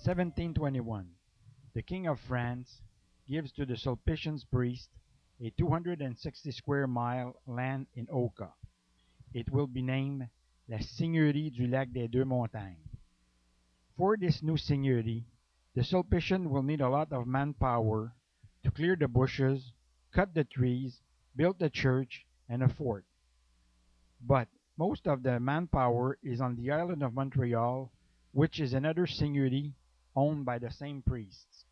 1721. The King of France gives to the Sulpician priest a 260 square mile land in Oka. It will be named La Seigneurie du Lac des Deux Montagnes. For this new seigneurie, the Sulpician will need a lot of manpower to clear the bushes, cut the trees, build a church, and a fort. But most of the manpower is on the island of Montreal, which is another seigneurie owned by the same priests.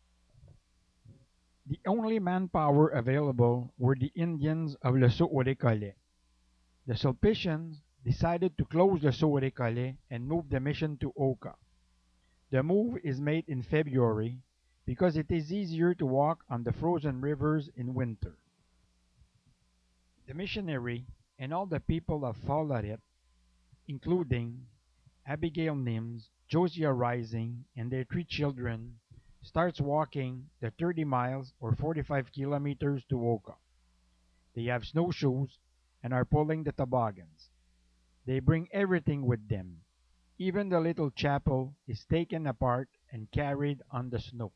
The only manpower available were the Indians of Le Sault-au-Récollet. The Sulpicians decided to close Le Sault-au-Récollet and move the mission to Oka. The move is made in February because it is easier to walk on the frozen rivers in winter. The missionary and all the people of Falaret, including Abigail Nims, Josiah Rising, and their 3 children, starts walking the 30 miles or 45 kilometers to Oka. They have snowshoes and are pulling the toboggans. They bring everything with them. Even the little chapel is taken apart and carried on the snow.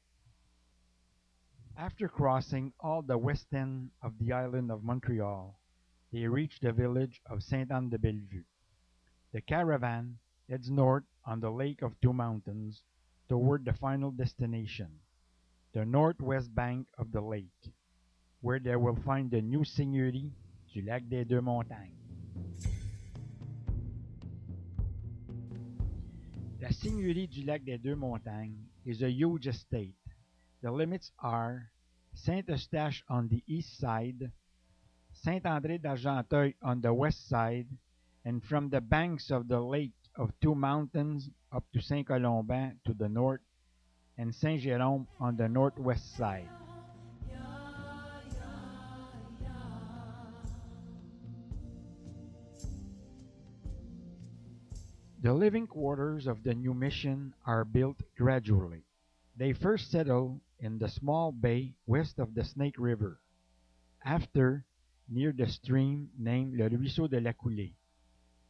After crossing all the west end of the island of Montreal, they reach the village of Sainte-Anne-de-Bellevue. The caravan heads north on the Lake of Two Mountains toward the final destination, the northwest bank of the lake, where they will find the new seigneurie du Lac des Deux Montagnes. La Seigneurie du Lac des Deux Montagnes is a huge estate. The limits are Saint-Eustache on the east side, Saint-André d'Argenteuil on the west side, and from the banks of the Lake of Two Mountains up to Saint-Colomban to the north, and Saint-Jérôme on the northwest side. The living quarters of the new mission are built gradually. They first settle in the small bay west of the Snake River, after near the stream named Le Ruisseau de la Coulée.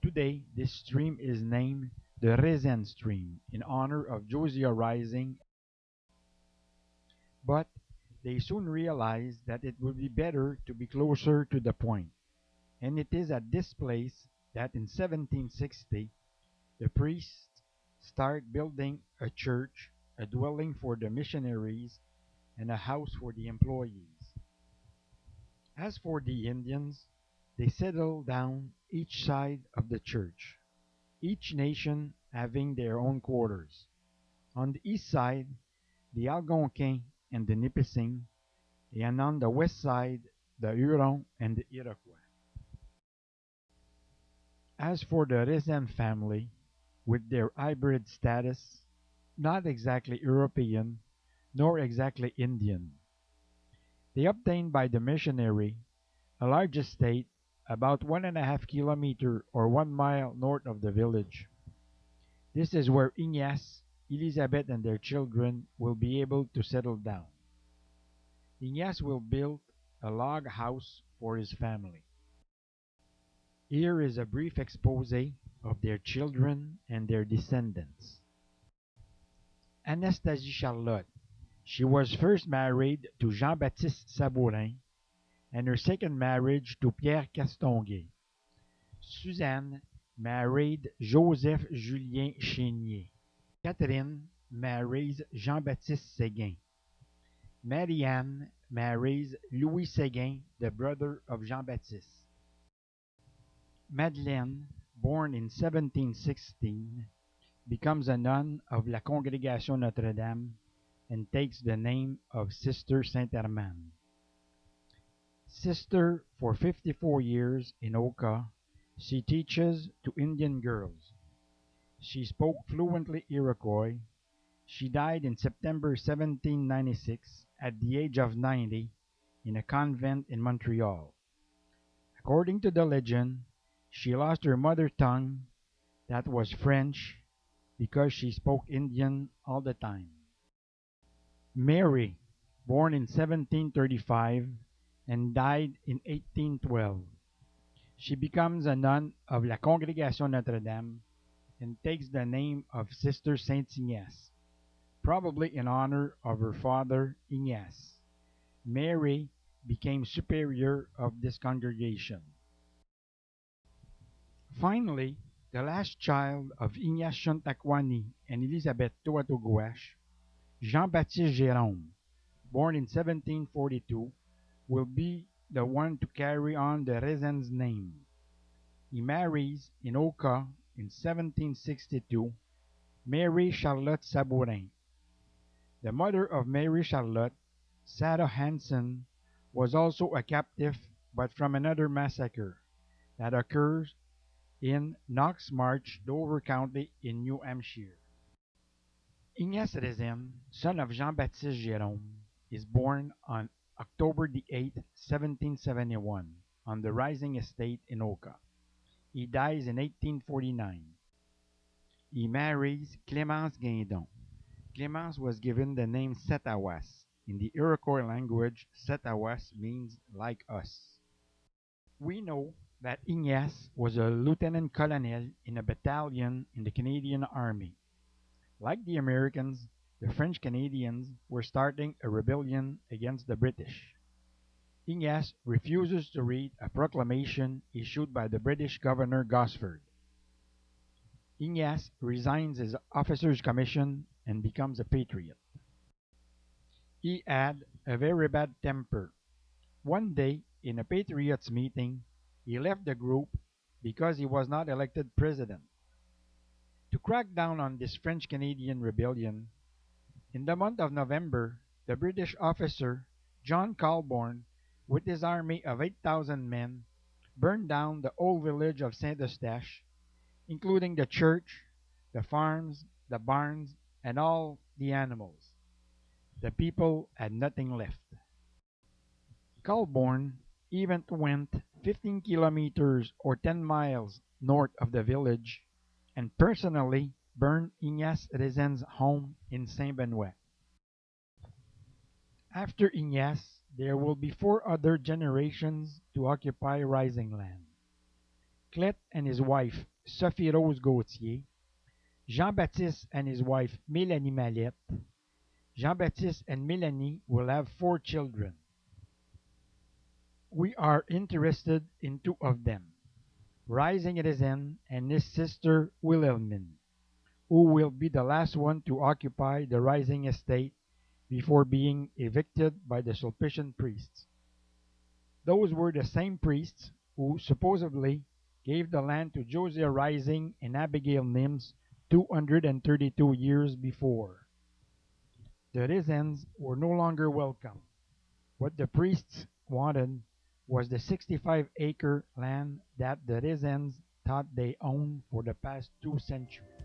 Today, this stream is named the Raisin Stream in honor of Josiah Rising, but they soon realized that it would be better to be closer to the point, and it is at this place that in 1760 the priests start building a church, a dwelling for the missionaries, and a house for the employees. As for the Indians, they settle down each side of the church, each nation having their own quarters. On the east side, the Algonquins and the Nipissing, and on the west side, the Hurons and the Iroquois. As for the Raisin family, with their hybrid status, not exactly European, nor exactly Indian, they obtained by the missionary a large estate about 1.5 kilometers or 1 mile north of the village. This is where Ignace, Elizabeth, and their children will be able to settle down. Ignace will build a log house for his family. Here is a brief exposé of their children and their descendants. Anastasie Charlotte. She was first married to Jean-Baptiste Sabourin, and her second marriage to Pierre Castonguay. Suzanne married Joseph Julien Chénier. Catherine marries Jean-Baptiste Séguin. Marianne marries Louis Séguin, the brother of Jean-Baptiste. Madeleine, born in 1716, becomes a nun of La Congrégation Notre-Dame and takes the name of Sister Saint-Hermann. Sister for 54 years in Oka, she teaches to Indian girls. She spoke fluently Iroquois. She died in September 1796 at the age of 90 in a convent in Montreal. According to the legend, she lost her mother tongue, that was French, because she spoke Indian all the time. Mary, born in 1735 and died in 1812. She becomes a nun of La Congrégation Notre-Dame and takes the name of Sister Saint Ignace. probably in honor of her father Ignace. Mary became superior of this congregation. Finally, the last child of Ignace Chontaquani and Elizabeth Toatoguash, Jean-Baptiste Jérôme, born in 1742, will be the one to carry on the Rezen's name. He marries in Oka in 1762 Mary Charlotte Sabourin. The mother of Mary Charlotte, Sarah Hansen, was also a captive but from another massacre that occurs in Knox Marsh, Dover County in New Hampshire. Ignace Rezen, son of Jean-Baptiste Jérôme, is born on October the 8th, 1771, on the Rising estate in Oka. He dies in 1849. He marries Clémence Guindon. Clémence was given the name Setawas. In the Iroquois language, Setawas means like us. We know that Ignace was a lieutenant colonel in a battalion in the Canadian Army. Like the Americans, the French Canadians were starting a rebellion against the British. Ignace refuses to read a proclamation issued by the British Governor Gosford. Ignace resigns his officer's commission and becomes a patriot. He had a very bad temper. One day, in a patriots' meeting, he left the group because he was not elected president. To crack down on this French-Canadian rebellion, in the month of November, the British officer, John Colborne, with his army of 8,000 men, burned down the old village of Saint-Eustache, including the church, the farms, the barns, and all the animals. The people had nothing left. Colborne even went 15 kilometers or 10 miles north of the village and personally burned Ignace Rezen's home in Saint-Benoît. After Ignace, there will be four other generations to occupy Rising Land. Clet and his wife, Sophie Rose Gauthier, Jean-Baptiste and his wife, Mélanie Mallette. Jean-Baptiste and Mélanie will have four children. We are interested in two of them, Rising Rezen and his sister Wilhelmine, who will be the last one to occupy the Rising estate before being evicted by the Sulpician priests. Those were the same priests who supposedly gave the land to Josiah Rising and Abigail Nims 232 years before. The Rezens were no longer welcome. What the priests wanted was the 65-acre land that the Rezens thought they owned for the past 2 centuries.